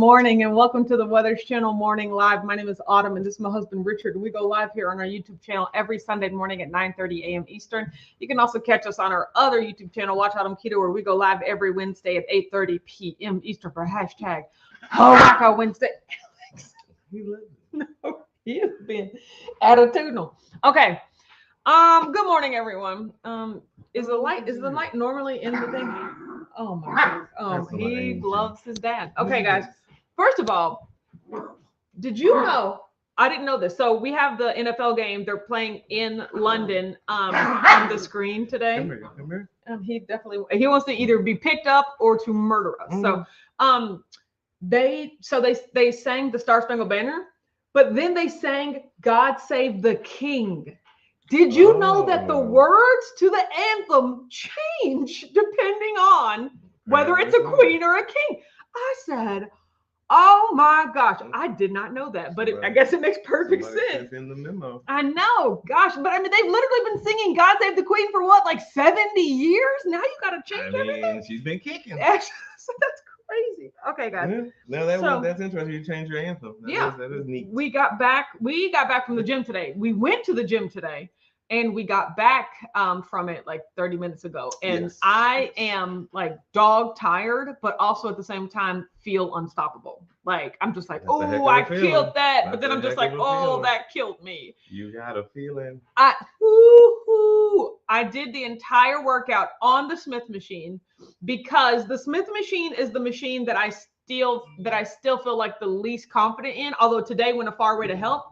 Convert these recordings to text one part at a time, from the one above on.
morning and welcome to the Weathers Channel Morning Live. My name is Autumn and this is my husband Richard. We go live here on our YouTube channel every Sunday morning at 9:30 a.m. Eastern. You can also catch us on our other YouTube channel, Watch Autumn Keto, where we go live every Wednesday at 8:30 p.m. Eastern for hashtag Wacko Wednesday. No, he has been attitudinal. Okay. Good morning, everyone. Is the light normally in the thing? Oh my God. He loves his dad. Okay, guys. First of all, did you know? I didn't know this. So we have the NFL game. They're playing in London on the screen today. Come here. He wants to either be picked up or to murder us. So they sang the Star Spangled Banner, but then they sang God Save the King. Did you know that the words to the anthem change depending on whether it's a queen or a king? I said, oh my gosh, I did not know that, but I guess it makes perfect sense. In the memo. I know, gosh, but I mean, they've literally been singing God Save the Queen for what, like 70 years? Now you got to change everything? She's been kicking. That's crazy. Okay, guys. No, that's interesting. You changed your anthem. That is neat. We got back from the gym today. We went to the gym today. And we got back from it like 30 minutes ago. And I am like dog tired, but also at the same time feel unstoppable. Like, I'm just like, oh, I killed that. But then I'm just like, oh, that killed me. You got a feeling. I did the entire workout on the Smith machine because the Smith machine is the machine that I still feel like the least confident in. Although today went a far way to help.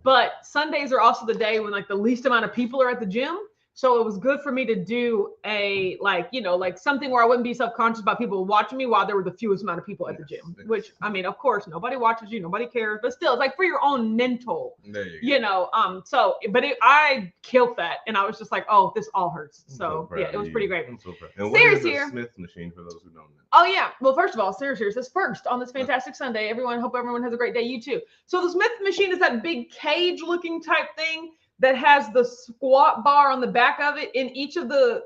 But Sundays are also the day when like the least amount of people are at the gym. So it was good for me to do a like something where I wouldn't be self-conscious about people watching me while there were the fewest amount of people at the gym. Which, I mean, of course, nobody watches you, nobody cares, but still, it's like for your own mental, I killed that. And I was just like, oh, this all hurts. So yeah, it was pretty great. I'm so proud. And what is the Smith machine for those who don't know? Oh yeah. Well, first of all, Sarah's here says first on this fantastic Sunday. Hope everyone has a great day. You too. So the Smith machine is that big cage looking type thing that has the squat bar on the back of it. In each of the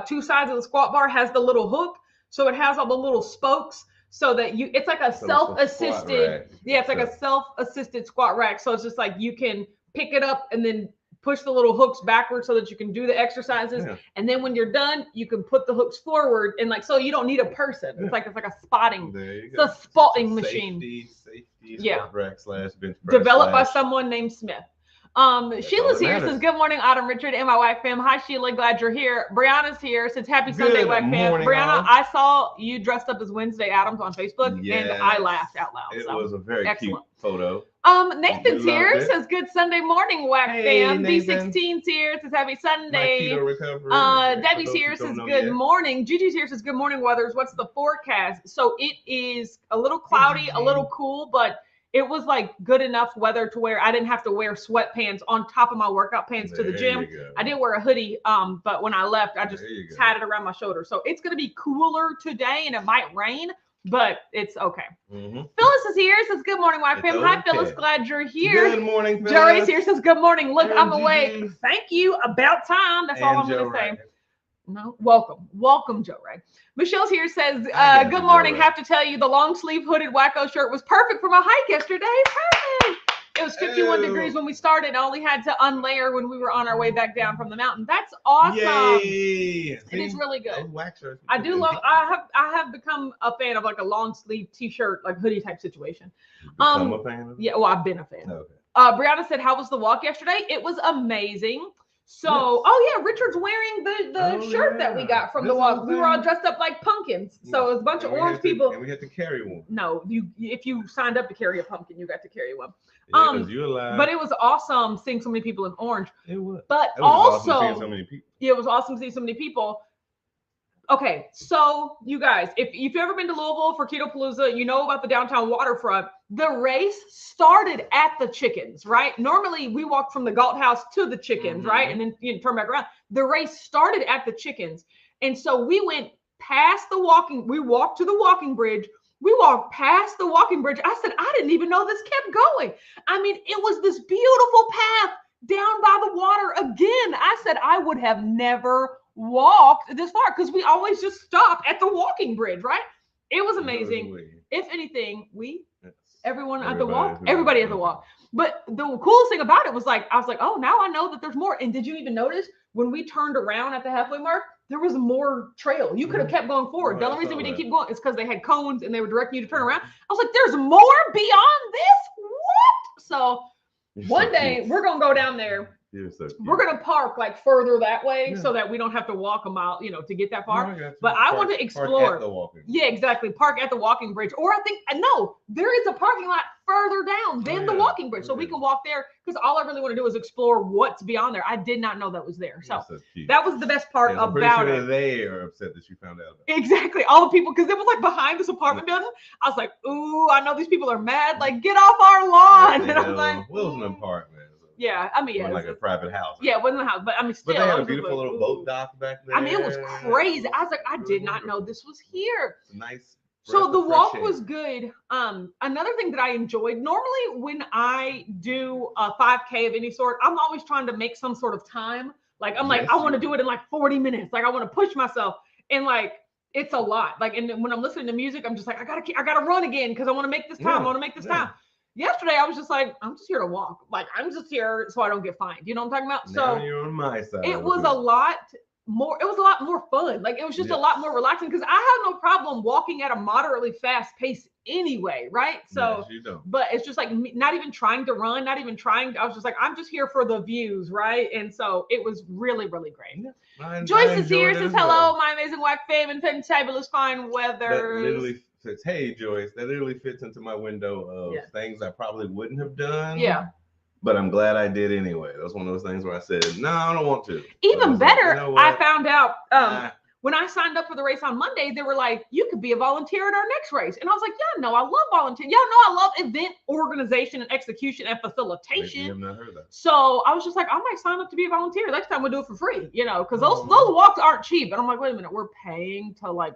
two sides of the squat bar has the little hook. So it has all the little spokes so that it's like a self-assisted. Yeah, it's like a self-assisted squat rack. So it's just like you can pick it up and then push the little hooks backwards so that you can do the exercises. Yeah. And then when you're done, you can put the hooks forward and so you don't need a person. It's like a spotting. It's a spotting machine. Safety squat rack / bench press. Developed by someone named Smith. Sheila's here, says, good morning, Autumn, Richard, and my WAC fam. Hi, Sheila, glad you're here. Brianna's here, says, happy Sunday, WAC fam. Brianna, I saw you dressed up as Wednesday Addams on Facebook, and I laughed out loud. It was a very cute photo. Nathan's here, says, good Sunday morning, WAC fam. B16's here, says, happy Sunday. Debbie's here, says, good morning. Gigi's here, says, good morning, Weathers. What's the forecast? So it is a little cloudy, a little cool, but it was like good enough weather to where I didn't have to wear sweatpants on top of my workout pants to the gym. I did wear a hoodie, but when I left, I just tied it around my shoulder. So it's going to be cooler today and it might rain, but it's okay. Phyllis is here, says, good morning, my fam. Hi, Phyllis. Glad you're here. Good morning, Phyllis. Jory's here, says, good morning. Look, I'm awake. Thank you. About time. That's all I'm going to say. No, welcome, Joe Ray. Michelle's here, says, good morning. Have to tell you, the long sleeve hooded wacko shirt was perfect for my hike yesterday. Perfect. It was 51 degrees when we started. I only had to unlayer when we were on our way back down from the mountain. That's awesome. Yay. It is really good. I do love. I have become a fan of like a long sleeve t-shirt, like hoodie type situation. Become a fan of it? Yeah, well, I've been a fan. Okay. Brianna said, how was the walk yesterday? It was amazing. So, Richard's wearing the shirt that we got from the walk. We were all dressed up like pumpkins. So it was a bunch of orange people. And we had to carry one. No, if you signed up to carry a pumpkin, you got to carry one. Yeah, you're alive. But it was awesome seeing so many people in orange. It was. But it was also, awesome seeing so many people. Yeah, it was awesome to see so many people. Okay, so you guys, if you've ever been to Louisville for Keto Palooza, you know about the downtown waterfront. The race started at the chickens, right? Normally we walk from the Galt House to the chickens, right? And then turn back around. The race started at the chickens. And so we went past we walked to the walking bridge. We walked past the walking bridge. I said, I didn't even know this kept going. I mean, it was this beautiful path down by the water again. I said, I would have never walked this far because we always just stop at the walking bridge, right? It was amazing. if anything, everyone at the walk, everybody at the walk. But the coolest thing about it was like, I was like, oh, now I know that there's more. And did you even notice when we turned around at the halfway mark, there was more trail. You could have kept going forward. The only reason we didn't keep going is because they had cones and they were directing you to turn around. I was like, there's more beyond this? What? So one day we're going to go down there. We're going to park like further that way so that we don't have to walk a mile, to get that far. But I want to explore. Yeah, exactly. Park at the walking bridge. Or I think, no, there is a parking lot further down than the walking bridge. So we can walk there because all I really want to do is explore what's beyond there. I did not know that was there. So that was the best part about it. They are upset that you found out. Exactly. All the people, because it was like behind this apartment building. I was like, ooh, I know these people are mad. Like, get off our lawn. And I was like, Will's an apartment. Yeah, I mean, like a private house. Yeah, it wasn't a house, but I mean, still. But they had a beautiful little boat dock back there. I mean, it was crazy. I was like, I did not know this was here. It's nice. So the walk was good. Another thing that I enjoyed, normally when I do a 5K of any sort, I'm always trying to make some sort of time. Like, I'm like, I want to do it in like 40 minutes. Like, I want to push myself. And like, it's a lot. Like, and when I'm listening to music, I'm just like, I gotta run again because I want to make this time. I want to make this time. Yesterday, I was just like, I'm just here to walk. Like, I'm just here so I don't get fined. You know what I'm talking about? Now you're on my side. It was a lot more fun. Like, it was just a lot more relaxing because I have no problem walking at a moderately fast pace anyway, right? So, you don't. But it's just like not even trying to run, not even trying. I was just like, I'm just here for the views, right? And so it was really, really great. Joyce is here, says hello, my amazing wife, fame, and fantabulous fine weather. That literally says, hey, Joyce, that literally fits into my window of things I probably wouldn't have done. Yeah. But I'm glad I did anyway. That's one of those things where I said, no, I don't want to. Even better, I found out when I signed up for the race on Monday, they were like, you could be a volunteer at our next race. And I was like, yeah, no, I love volunteering. Y'all know I love event organization and execution and facilitation. I've not heard that. So I was just like, I might sign up to be a volunteer. Next time we'll do it for free, because those walks aren't cheap. And I'm like, wait a minute, we're paying to like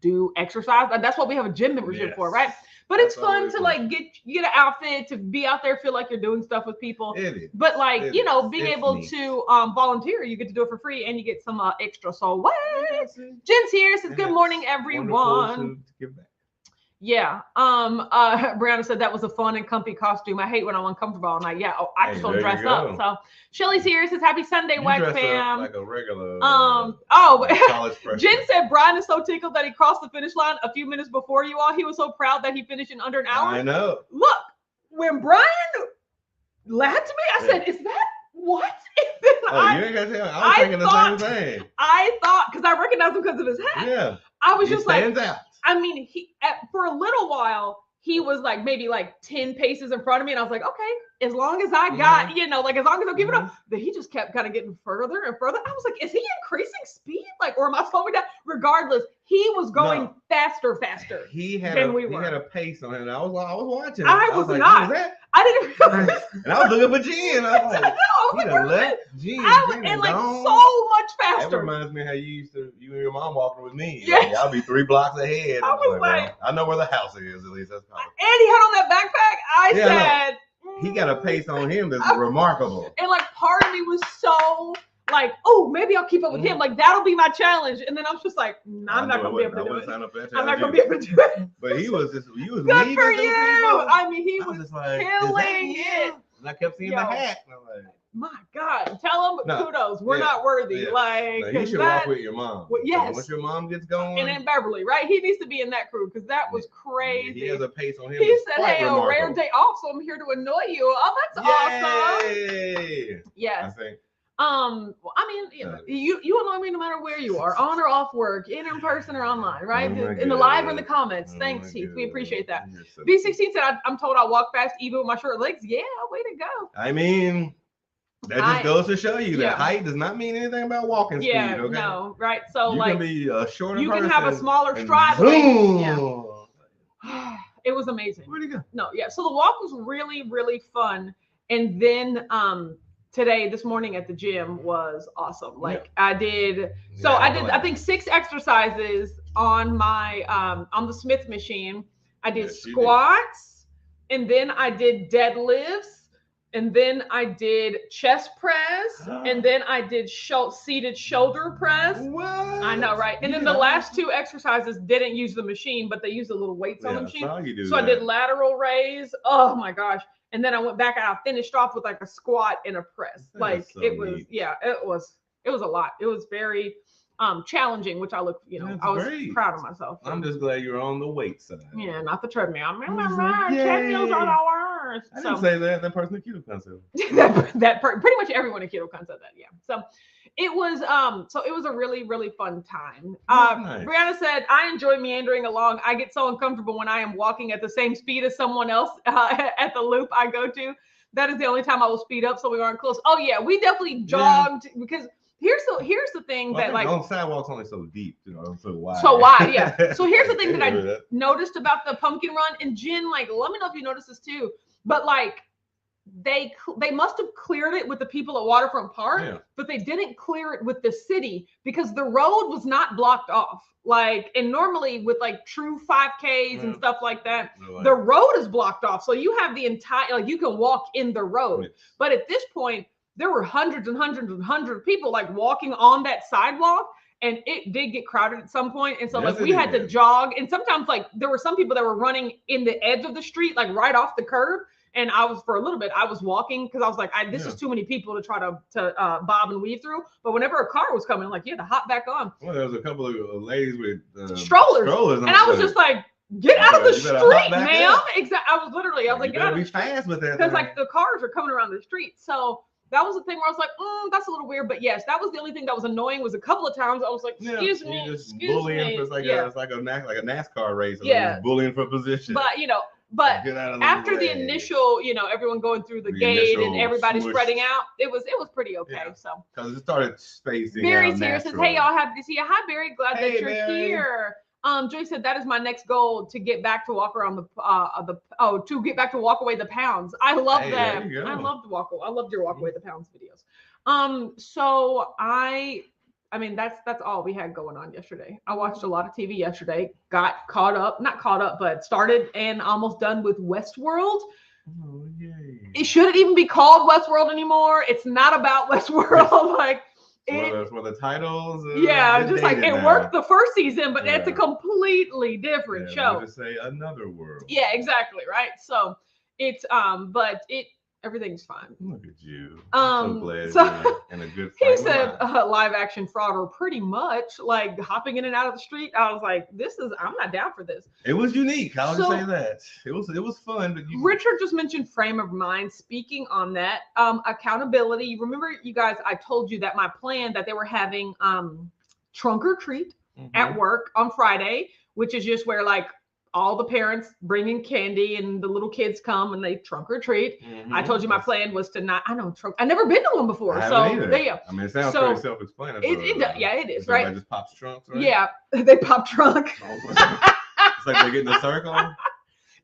do exercise. That's what we have a gym membership for, right? But it's fun to like get an outfit to be out there, feel like you're doing stuff with people. But like, being able to volunteer, you get to do it for free and you get some extra. So what? Jen's here, says good morning, everyone. Yeah. Brianna said that was a fun and comfy costume. I hate when I'm uncomfortable all night. Yeah. I just don't dress up. So Shelly's here, says happy Sunday, Wack fam. Like a regular. Jen said Brian is so tickled that he crossed the finish line a few minutes before you all. He was so proud that he finished in under an hour. I know. Look, when Brian laughed to me, I said, is that what? You ain't got to tell me. I was thinking the same thing. I thought, because I recognized him because of his hat. Yeah. I was just like, out. I mean, for a little while, he was like maybe like 10 paces in front of me. And I was like, okay, as long as I got, like as long as I'm keeping up, then he just kept kind of getting further and further. I was like, is he increasing speed? Like, or am I slowing down? Regardless, he was going faster. He had a pace on him. I was watching. I was like, not. What is that? I didn't realize. And I was looking for Jen. I was like, he done left Jen. And like so much faster. That reminds me how you and your mom walking with me. Yes. Like, I'll be 3 blocks ahead. I was like, well, I know where the house is, at least. That's probably. And he had on that backpack. I said. He got a pace on him that's remarkable. And like part of me was so like, oh, maybe I'll keep up with him. Like that'll be my challenge. And then I was just like, I'm not gonna be able to do it. I'm not gonna be able to do it. But he was good for you. I mean, he was like, killing it. And I kept seeing the hat. And I'm like, my God, tell him kudos. We're not worthy. Like you should walk with your mom. Well, yes. Once your mom gets going. And then Beverly, right? He needs to be in that crew because that was crazy. He has a pace on him. He said, hey, a rare day off, so I'm here to annoy you. Oh, that's awesome. Yes. I think. Well, I mean, you annoy me no matter where you are, on or off work, in person or online, right? In the live or in the comments. Thanks, Heath. We appreciate that. V16 said, I'm told I walk fast even with my short legs. Yeah, way to go. I mean, that just goes to show you that height does not mean anything about walking speed. Okay? No, right? So you like, can be a shorter you person. can have a smaller stride. It was amazing. Where'd he go? No, yeah. So the walk was really, really fun. And then this morning at the gym was awesome. Like I did I think 6 exercises on my on the Smith machine. I did squats and then I did deadlifts and then I did chest press, and then I did seated shoulder press. What? I know, right? And then the last 2 exercises didn't use the machine, but they used the little weights on the machine. So I did lateral raise. Oh my gosh. And then I went back and I finished off with like a squat and a press. Like it was, it was a lot. It was very challenging, which I look, I was proud of myself. So. I'm just glad you're on the weight side. Yeah, not the treadmill. Treadmills are the worst. I didn't say that. That person at Keto said pretty much everyone at Keto said that. Yeah. So it was a really, really fun time. Nice. Brianna said, I enjoy meandering along. I get so uncomfortable when I am walking at the same speed as someone else at the loop I go to. That is the only time I will speed up so we aren't close. Oh yeah, we definitely jogged because here's the thing that like on sidewalks only so deep, so wide. So wide, yeah. So here's the thing that I noticed about the pumpkin run, and Jen, like, let me know if you noticed this too. But like, they must have cleared it with the people at Waterfront Park, but they didn't clear it with the city because the road was not blocked off. Like, and normally with like true 5Ks and stuff like that, the road is blocked off. So you have the entire, like, you can walk in the road. But at this point, there were hundreds and hundreds and hundreds of people like walking on that sidewalk, and it did get crowded at some point. And so like we had to jog, and sometimes like there were some people that were running in the edge of the street, like right off the curb. And I was, for a little bit, I was walking because I was like, this is too many people to try to bob and weave through. But whenever a car was coming, like, you had to hop back on. Well, there was a couple of ladies with strollers. And I was just like, get out of the street, ma'am. Exactly. I was like, get out of the street. Be fast with that. Because like the cars are coming around the street. So that was the thing where I was like, that's a little weird. But yes, that was the only thing that was annoying. Was a couple of times I was like, excuse me. Just bullying for it's like a NASCAR race. Bullying for position. But after the initial, everyone going through the gate and everybody spreading out, it was pretty okay. Yeah. So because it started spacing. Barry here says, "Hey y'all, happy to see you." Hi Barry, glad that you're here. Joy said that is my next goal, to get back to walk around to get back to walk away the pounds. I love that. I love the walk away. I loved your walk away the pounds videos. So I mean, that's all we had going on yesterday. I watched a lot of TV yesterday, got not caught up, but started and almost done with Westworld. Oh, yay. It shouldn't even be called Westworld anymore. It's not about Westworld. Like, for the titles. Just like it worked the first season, but it's a completely different show. Just say another world. Yeah, exactly. Right. So it's everything's fine. Look at you. I'm so glad you're in a good He said live action fraud, or pretty much like hopping in and out of the street. I was like, I'm not down for this. It was unique. I'll just say that. It was fun. But Richard just mentioned frame of mind. Speaking on that, accountability. You remember, you guys, I told you that my plan that they were having trunk or treat at work on Friday, which is just where like all the parents bring in candy and the little kids come and they trunk or treat. I told you my plan was to not, I've never been to one before. There you go. I mean, it sounds pretty self-explanatory. It is, right? Everybody just pops trunks, right? Yeah, they pop trunk. It's like they get in a circle.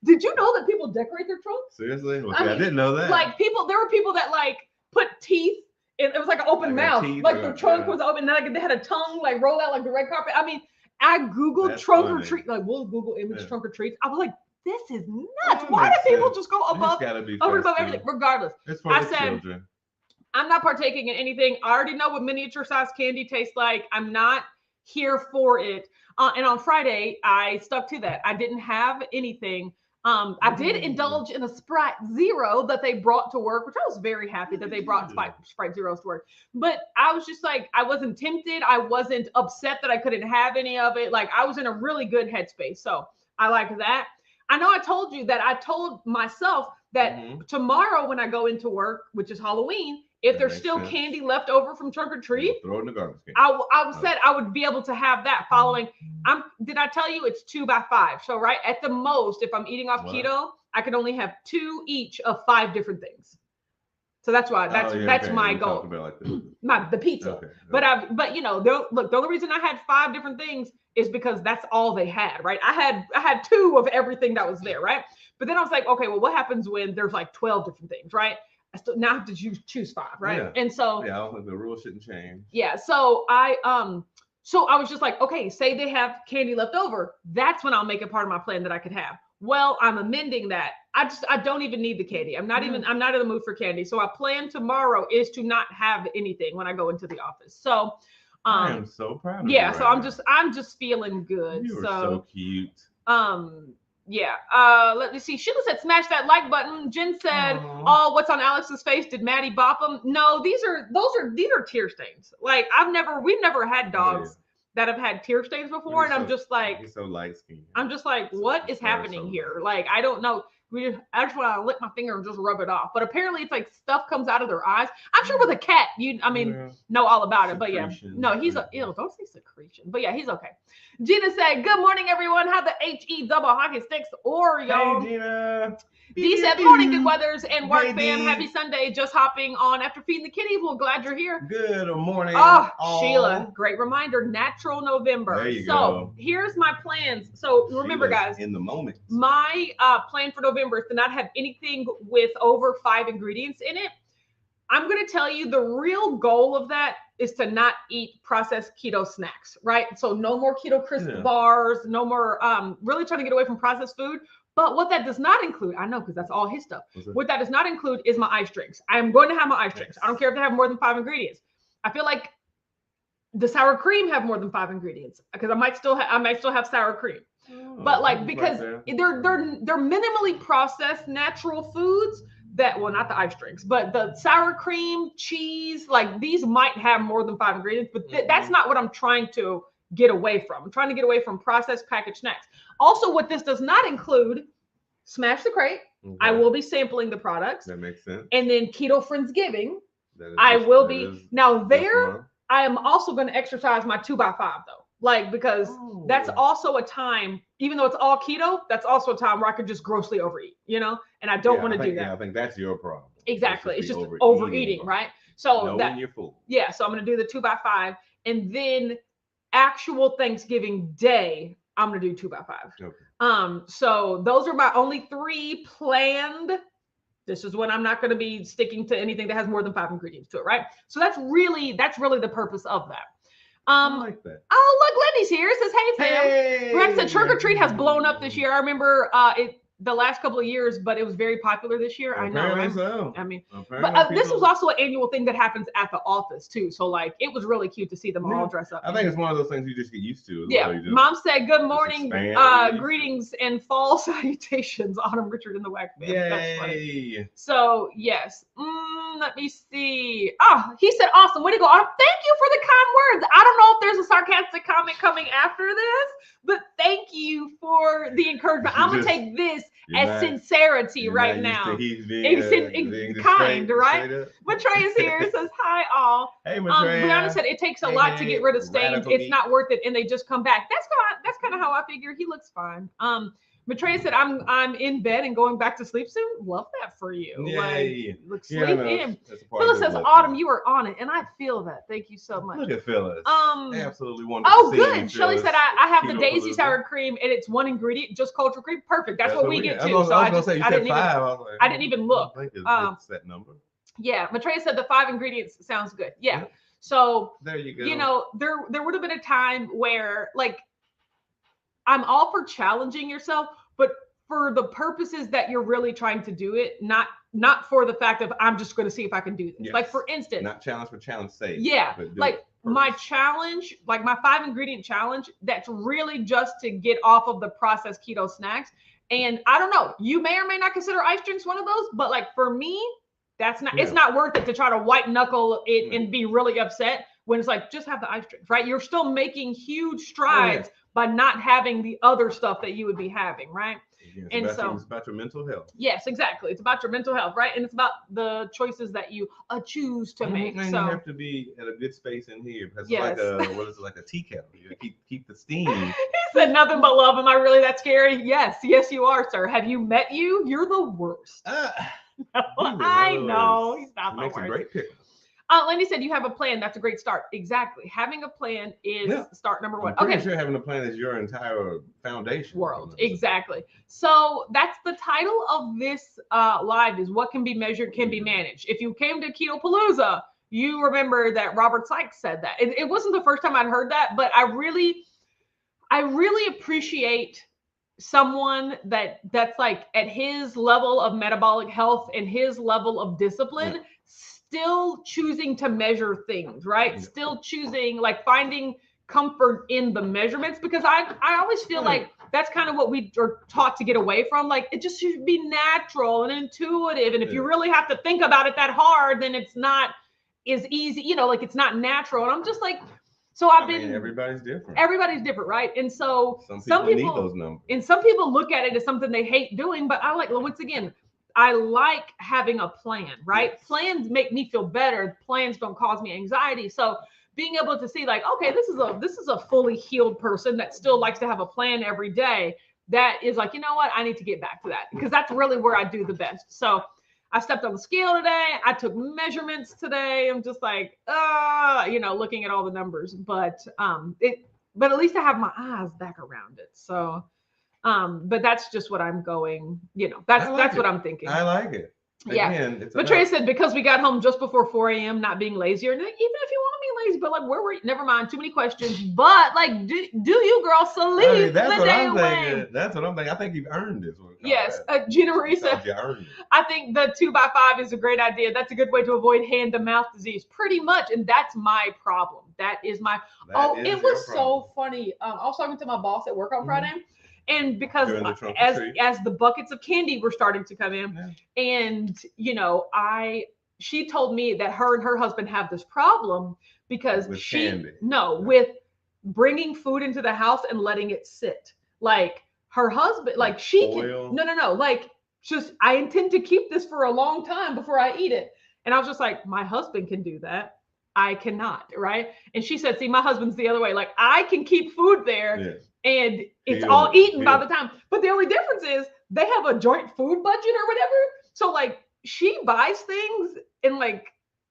Did you know that people decorate their trunks? Seriously? I didn't know that. Like there were people that like put teeth in, it was like an open mouth. Like the trunk was open, and like they had a tongue like roll out like the red carpet. I mean, I Googled trunk or treat, like we'll Google image trunk or treats. I was like, this is nuts. Why do people just go above everything? Regardless. It's for the children. I'm not partaking in anything. I already know what miniature size candy tastes like. I'm not here for it. And on Friday, I stuck to that. I didn't have anything. I did indulge in a Sprite Zero that they brought to work, which I was very happy that they brought Sprite Zeros to work. But I was just like, I wasn't tempted. I wasn't upset that I couldn't have any of it. Like, I was in a really good headspace. So I like that. I know I told you that I told myself that tomorrow when I go into work, which is Halloween, if there's still candy left over from trunk or treat, throw it in the garbage can. I said I would be able to have that following. Did I tell you it's 2 by 5? So right at the most, if I'm eating off keto, I can only have 2 each of 5 different things. So that's why that's my goal. The pizza. Okay. But the only reason I had 5 different things is because that's all they had, right? I had 2 of everything that was there, right? But then I was like, okay, well, what happens when there's like 12 different things, right? I still now have to choose 5, right? Yeah. And so I don't think the rule shouldn't change. Yeah. So I was just like, okay, say they have candy left over. That's when I'll make it part of my plan that I could have. Well, I'm amending that. I don't even need the candy. I'm not in the mood for candy. So our plan tomorrow is to not have anything when I go into the office. So I am so proud of you. Yeah, so I'm just feeling good. You are so cute. Yeah. Let me see. Sheila said, smash that like button. Jen said, oh, what's on Alex's face? Did Maddie bop him? No, these are tear stains. Like we've never had dogs that have had tear stains before. And I'm just like, he's so light skinned. I'm just like, what is happening here? Like, I don't know. I just want to lick my finger and just rub it off. But apparently it's like stuff comes out of their eyes. I'm sure with a cat, know all about it. But yeah, no, he's don't say secretion. But yeah, he's okay. Gina said, good morning, everyone. Have the HE double hockey sticks Oreo. Hey, Gina. Dee said, morning, good weathers and work fam. Happy Sunday. Just hopping on after feeding the kitties. Well, glad you're here. Good morning. Oh, Sheila, great reminder. Natural November. There you go. Here's my plans. So remember, guys, in the moment, my plan for November is to not have anything with over 5 ingredients in it. I'm going to tell you the real goal of that is to not eat processed keto snacks, right? So no more keto crisp bars, no more, really trying to get away from processed food. But what that does not include, I know, because that's all his stuff. What that does not include is my ice drinks. I am going to have my ice drinks. I don't care if they have more than 5 ingredients. I feel like the sour cream have more than 5 ingredients because I might still have sour cream. But like, because they're minimally processed natural foods that, well, not the ice drinks, but the sour cream, cheese, like these might have more than 5 ingredients, but that's not what I'm trying to get away from. I'm trying to get away from processed packaged snacks. Also, what this does not include, Smash the Crate. Okay. I will be sampling the products. That makes sense. And then Keto Friendsgiving. I am also going to exercise my 2x5 though. Like, because that's also a time, even though it's all keto, that's also a time where I could just grossly overeat, and I don't want to do that. Yeah, I think that's your problem. Exactly. It's just overeating, right? So knowing you're full. Yeah. So I'm going to do the 2x5, and then actual Thanksgiving Day, I'm going to do 2x5. Okay. So those are my only 3 planned. This is when I'm not going to be sticking to anything that has more than 5 ingredients to it, right? So that's really the purpose of that. I like that. Oh, look, Lenny's here. It says, hey, fam. Hey. Rex said Trick or Treat has blown up this year. I remember the last couple of years, but it was very popular this year. Apparently I know, right? So. I mean, but this was also an annual thing that happens at the office too. So like, it was really cute to see them all dress up. I think it's one of those things you just get used to. Yeah. Mom said, good morning, greetings and fall salutations, Autumn Richard in the Whack Band. Yay. That's funny. So yes. Let me see. Oh, he said, awesome. Way to go, Autumn. Thank you for the kind words. I don't know if there's a sarcastic comment coming after this, but thank you for the encouragement. I'm going to take this as sincerity right now. He's being kind, right? Matreya's here. Says, hi, all. Hey, Matreya. Brianna said, it takes a lot to get rid of stains. It's not worth it, and they just come back. That's kind of how I figure. He looks fine. Matreya said, I'm in bed and going back to sleep soon. Love that for you. Yay. Like, sleep in. Phyllis says, Autumn, you are on it. And I feel that. Thank you so much. Look at Phyllis. Absolutely wonderful. Oh, good. Shelly said, I have the Daisy sour cream and it's 1 ingredient, just cultural cream. Perfect. That's what we get too. So I didn't even look. I think it's that number. Yeah. Matreya said the 5 ingredients sounds good. Yeah. So there you go. There would have been a time where like, I'm all for challenging yourself, but for the purposes that you're really trying to do it, not for the fact of I'm just going to see if I can do this. Yes. Like for instance, not challenge for challenge sake. Yeah, like my challenge, like my 5 ingredient challenge, that's really just to get off of the processed keto snacks. And I don't know, you may or may not consider ice drinks one of those, but like for me, that's not. It's not worth it to try to white knuckle it and be really upset when it's like just have the ice drinks, right? You're still making huge strides. By not having the other stuff that you would be having, right? It's about your mental health. Yes, exactly. It's about your mental health, right? And it's about the choices that you choose to make. And you have to be at a good space in here. It's like a tea kettle. You keep the steam. He said nothing but love. Am I really that scary? Yes, you are, sir. Have you met you? You're the worst. I know. He's not the worst. Makes a great pick. Lenny said you have a plan. That's a great start. Exactly. Having a plan is start number 1. I'm pretty sure having a plan is your entire foundation. World. Exactly. So that's the title of this live is what can be measured can be managed. If you came to Keto Palooza, you remember that Robert Sykes said that. It wasn't the first time I'd heard that, but I really appreciate someone that's like at his level of metabolic health and his level of discipline, still choosing to measure things, right? Still choosing, like, finding comfort in the measurements, because I always feel like that's kind of what we are taught to get away from. Like, it just should be natural and intuitive. And if you really have to think about it that hard, then it's not as easy, you know, like it's not natural. And I'm just like, so I mean, everybody's different. Everybody's different, right? And so some people need those numbers. And some people look at it as something they hate doing, but I like, once again, I like having a plan, right? Yes. Plans make me feel better. Plans don't cause me anxiety. So being able to see, like, okay, this is a fully healed person that still likes to have a plan every day. That is like, you know what? I need to get back to that, because that's really where I do the best. So I stepped on the scale today. I took measurements today. I'm just like, you know, looking at all the numbers, but at least I have my eyes back around it. So, but that's just what I'm going, you know, that's what I'm thinking. I like it. Yeah. Again, but Trey said, because we got home just before 4 a.m., not being lazier. And even if you want to be lazy, but like, where were you? Never mind. Too many questions. But like, do you, girl, salute the day away. That's what I'm thinking. I think you've earned this one. Yes. Gina Marie said, I think the 2x5 is a great idea. That's a good way to avoid hand-to-mouth disease. Pretty much. And that's my problem. That is my, it was so funny. I was talking to my boss at work on Friday. And because as the buckets of candy were starting to come in, and you know, she told me that her and her husband have this problem because with bringing food into the house and letting it sit. Like her husband, like she can, like just, I intend to keep this for a long time before I eat it. And I was just like, my husband can do that. I cannot, right? And she said, see, my husband's the other way. Like, I can keep food there and it's all eaten by the time. But the only difference is they have a joint food budget or whatever. So like, she buys things and like,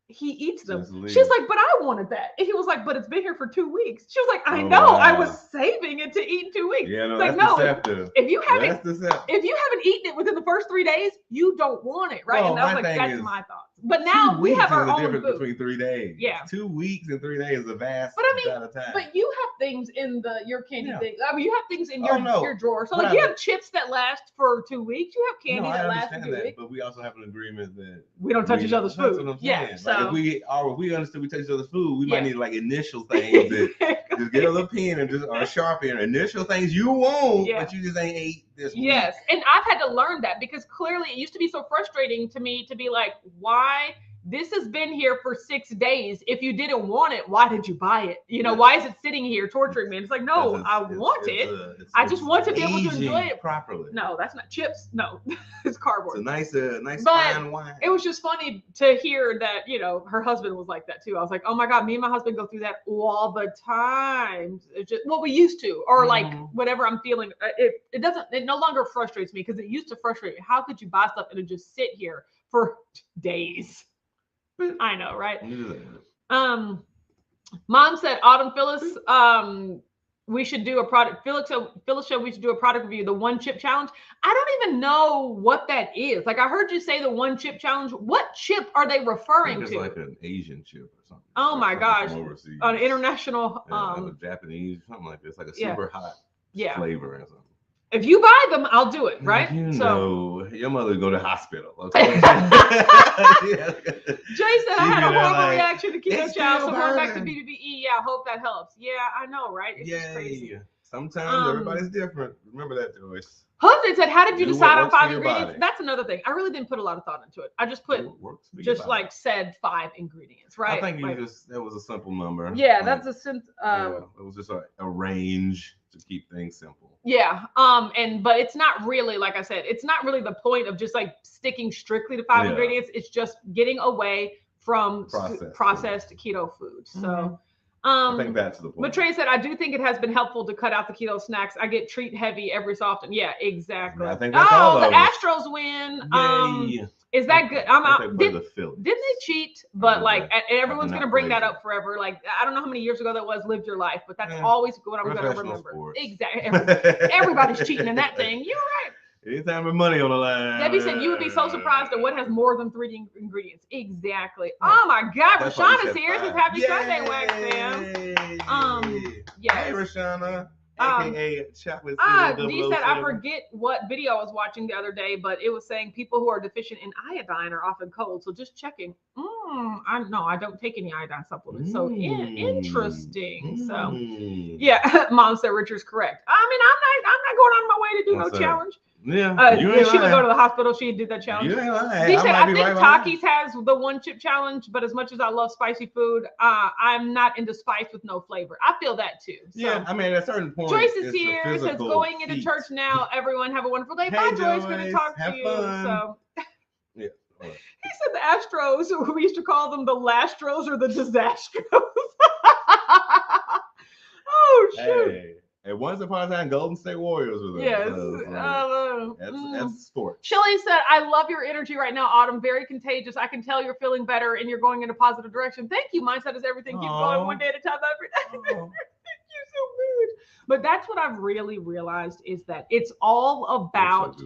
he eats them. She's like, but I wanted that. And he was like, but it's been here for 2 weeks. She was like, I know. Wow. I was saving it to eat in 2 weeks. Yeah, no, it's that's like, deceptive. If you haven't eaten it within the first 3 days, you don't want it, right? Well, and I was like, that's my thoughts. But now we have our own difference food. Between 3 days. Yeah. 2 weeks and 3 days is a vast amount of time. But you have things in your candy thing. I mean, you have things in your drawer. So like, you have chips that last for 2 weeks. You have candy that lasts for 2 weeks. But we also have an agreement that we don't touch each other's food. Yeah. So like, if we understood we touch each other's food, we might need like initial things that just get a little pen and or a Sharpie and initial things you want, but you just ain't ate this week. Yes. And I've had to learn that, because clearly it used to be so frustrating to me to be like, why? This has been here for 6 days. If you didn't want it, why did you buy it? You know, why is it sitting here torturing me? And it's like, no, I want it. I just want to be able to enjoy it properly. No, that's not chips. No, it's cardboard. It's a nice fine wine. It was just funny to hear that, you know, her husband was like that too. I was like, oh my God, me and my husband go through that all the time. It's just what we used to, or like whatever I'm feeling. It no longer frustrates me, because it used to frustrate me. How could you buy stuff and it just sit here for days? I know, right? Mom said, Autumn Phyllis, we should do a product. Phyllis said we should do a product review, the 1 chip challenge. I don't even know what that is. Like, I heard you say the 1 chip challenge. What chip are they referring to? It's like an Asian chip or something. Oh my gosh. An international. Like a Japanese, something like this, like a super hot flavor or something. If you buy them, I'll do it, right? So your mother would go to the hospital. Okay? Jay said, I had a horrible reaction to Keto Chow, so going back to BBBE. Yeah, I hope that helps. Yeah, I know, right? It's just crazy. Sometimes everybody's different. Remember that, Joyce. Husband said, how did you decide on 5 ingredients? That's another thing. I really didn't put a lot of thought into it. I just said 5 ingredients, right? I think that was a simple number. Yeah, that's a simple. It was just a range to keep things simple. Yeah. But it's not really, like I said, it's not really the point of just like sticking strictly to 5 ingredients. It's just getting away from processed keto food. So I think that's the point. But Trey said, I do think it has been helpful to cut out the keto snacks. I get treat heavy every so often. Yeah, exactly. I think that's all the Astros win. Is that good? I'm out. Didn't they cheat? But like, everyone's gonna bring that up forever. Like, I don't know how many years ago that was. Lived your life, but that's always what I'm gonna remember. Sports. Exactly. Everybody's cheating in that thing. You're right. Anytime with money on the line. Debbie said you would be so surprised at what has more than 3 ingredients. Exactly. Oh my God, Rashonda's here. Says happy Sunday, Wax fam. Hey, Rashonda. AKA chocolate. D said, I forget what video I was watching the other day, but it was saying people who are deficient in iodine are often cold. So just checking. I don't take any iodine supplements. So interesting. So yeah, Mom said Richard's correct. I mean, I'm not going out of my way to do no challenge. Yeah, if she would go to the hospital, she'd do that challenge. You ain't lying. He said, I think Takis has the 1 chip challenge, but as much as I love spicy food, I'm not into spice with no flavor. I feel that too. So. Yeah, I mean, at a certain point. Joyce is here. Says, going into church now. Everyone have a wonderful day. Bye, Joyce. Good to talk to you. Fun. So. Yeah. He said the Astros, we used to call them the Lastros or the Disastros. Oh, shoot. Hey. And once upon a time, Golden State Warriors were there. Yes. That's sport. Shelly said, I love your energy right now, Autumn. Very contagious. I can tell you're feeling better and you're going in a positive direction. Thank you. Mindset is everything. Keep going one day at a time every day. Thank you so much. But that's what I've really realized is that it's all about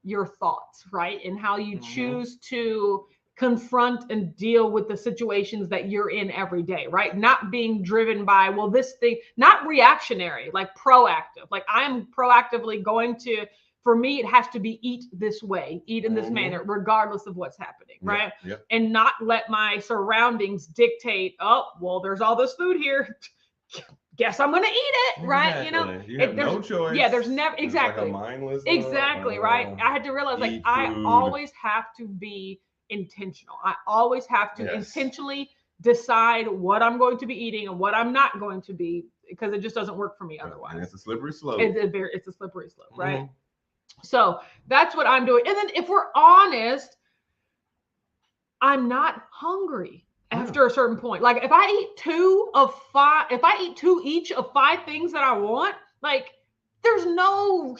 your thoughts, right? And how you choose to confront and deal with the situations that you're in every day, right? Not being driven by, well, this thing, not reactionary, like proactive. Like I'm proactively going to, for me, it has to be eat this way, eat in this manner, regardless of what's happening, right? Yep. And not let my surroundings dictate, oh, well, there's all this food here. Guess I'm going to eat it, right? You have no choice. Yeah, there's never, exactly. It's like a mindless, right? I had to realize, like, I always have to be intentional. I always have to intentionally decide what I'm going to be eating and what I'm not going to be, because it just doesn't work for me otherwise. And it's a slippery slope. It's a slippery slope, right? So that's what I'm doing. And then if we're honest, I'm not hungry after a certain point. Like if I eat 2 each of 5 things that I want, like there's no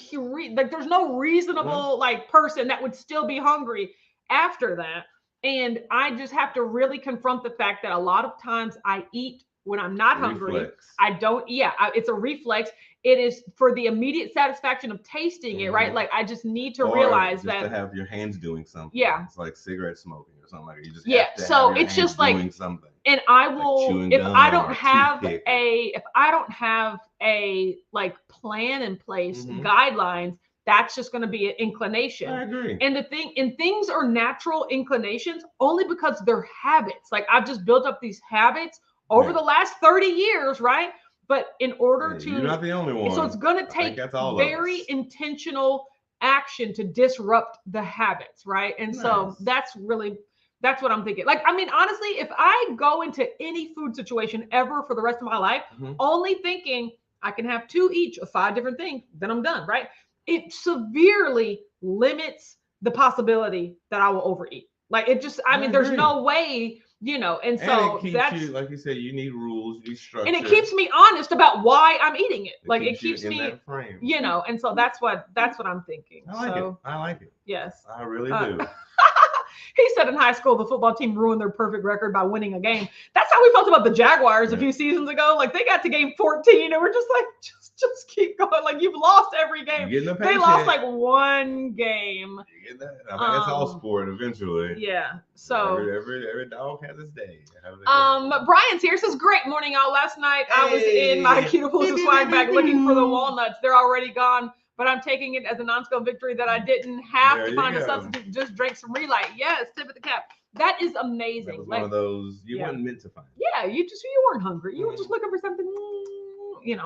reasonable like person that would still be hungry after that. And I just have to really confront the fact that a lot of times I eat when I'm not hungry. I don't, it's a reflex. It is for the immediate satisfaction of tasting it, right? Like I just need to realize that. To have your hands doing something. Yeah. It's like cigarette smoking or something like that. You just have to so have your it's just like doing something. And I will, like if I don't have a like plan in place, guidelines, that's just going to be an inclination. I agree. And things are natural inclinations only because they're habits. Like I've just built up these habits over the last 30 years, right? But in order to, you're not the only one. So it's going to take very intentional action to disrupt the habits, right? And so that's what I'm thinking. Like, I mean, honestly, if I go into any food situation ever for the rest of my life, only thinking I can have 2 each of 5 different things, then I'm done, right? It severely limits the possibility that I will overeat. Like it just, I mean, there's no way, and so that's you, like you said, you need rules, you need structure. And it keeps me honest about why I'm eating it. Like it keeps me, that frame. And so that's what I'm thinking. I like it. Yes. I really do. He said in high school, the football team ruined their perfect record by winning a game. That's how we felt about the Jaguars a few seasons ago. Like they got to game 14 and we're just like, just keep going. Like you've lost every game. They lost like 1 game. I mean, that's all sport eventually. Yeah. So every dog has its day. Brian's here. Says, great morning, y'all. Last night I was in my Keto swag bag looking for the walnuts. They're already gone. But I'm taking it as a non-scale victory that I didn't have to find a substitute, just drank some Relight. Yes, tip of the cap. That is amazing. That was one of those you weren't meant to find. Yeah, you weren't hungry. You were just looking for something,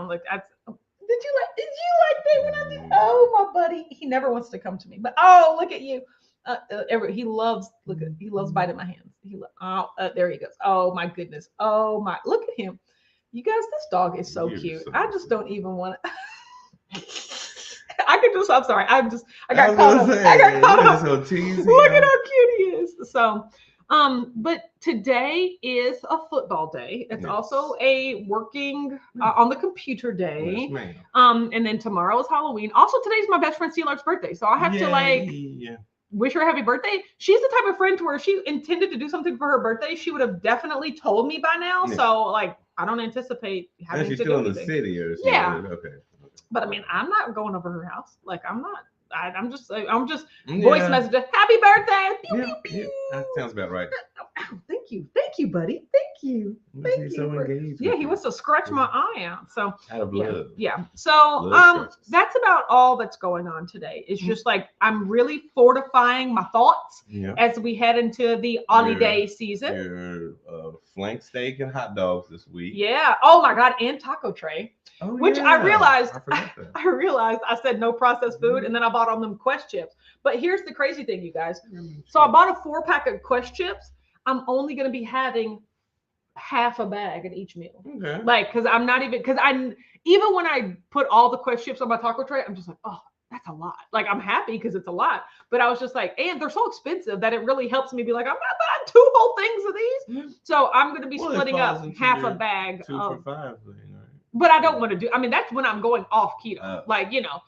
like that's. Did you like that when I did? Oh, my buddy, he never wants to come to me. But look at you. He loves biting my hands. There he goes. Oh my goodness. Oh my, look at him. You guys, this dog is so cute. I just don't even want to. I'm sorry. I got caught up. Look at how cute he is. So, but today is a football day. It's also a working on the computer day. Yes, and then tomorrow is Halloween. Also, today's my best friend Celar's birthday. So I have to wish her a happy birthday. She's the type of friend to where she intended to do something for her birthday. She would have definitely told me by now. Yeah. So like, I don't anticipate having to do anything. She's still in the city or something. Yeah. Okay. But I mean, I'm not going over her house. Like I'm not. I'm just voice messaging. Happy birthday! Pew, pew, pew. That sounds about right. Oh, thank you, buddy. Thank you. Thank you. So engaged. Yeah, he wants to scratch my eye out. So out of love. Yeah. So that's about all that's going on today. It's just like I'm really fortifying my thoughts as we head into the holiday season. Your flank steak and hot dogs this week. Yeah. Oh my God, and taco tray. Which I realized I said no processed food, and then I bought on them Quest chips. But here's the crazy thing, you guys. So I bought a 4-pack of Quest chips. I'm only going to be having half a bag at each meal. Okay. Like, because I'm not even, because even when I put all the Quest chips on my taco tray, I'm just like, oh, that's a lot. Like, I'm happy because it's a lot, but I was just like, and they're so expensive that it really helps me be like, I'm not buying 2 whole things of these. So I'm going to be splitting up half a bag. 2 for $5 thing, right? But I don't want to do, I mean, that's when I'm going off keto, like, you know,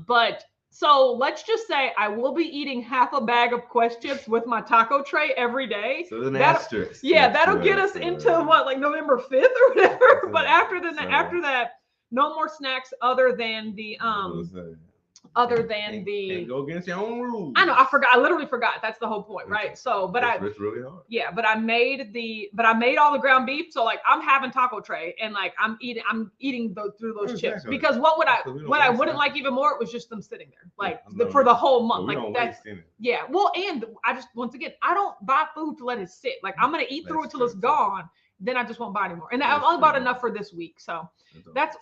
but so let's just say I will be eating half a bag of Quest chips with my taco tray every day. So an asterisk. Yeah, that'll get us into what, like November 5th or whatever. But after that, no more snacks other than the and go against your own rules. I know, I literally forgot. That's the whole point, right? So, but it's really hard. Yeah, but I made all the ground beef. So like I'm having taco tray and like I'm eating through those chips because what I wouldn't like even more, it was just them sitting there like for the whole month. Like that's well, and I just once again I don't buy food to let it sit. Like I'm gonna eat through it till it's gone. Then I just won't buy anymore. And I've only bought enough for this week. So that's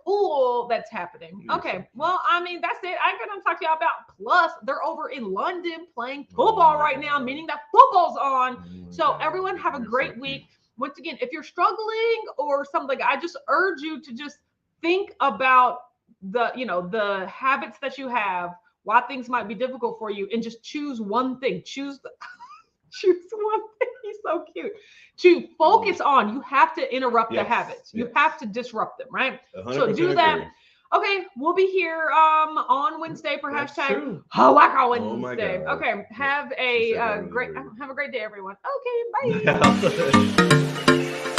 all that's happening. Okay. Well, I mean, that's it. I'm going to talk to y'all about Plus. They're over in London playing football right now, meaning that football's on. So everyone have a great week. Once again, if you're struggling or something, I just urge you to just think about the habits that you have, why things might be difficult for you, and just choose one thing. Choose one thing. He's so cute. To focus on, you have to interrupt the habits. You have to disrupt them, right? So do that. Agree. Okay, we'll be here on Wednesday for hashtag Hawaka Wednesday. Okay, have a great day, everyone. Okay, bye.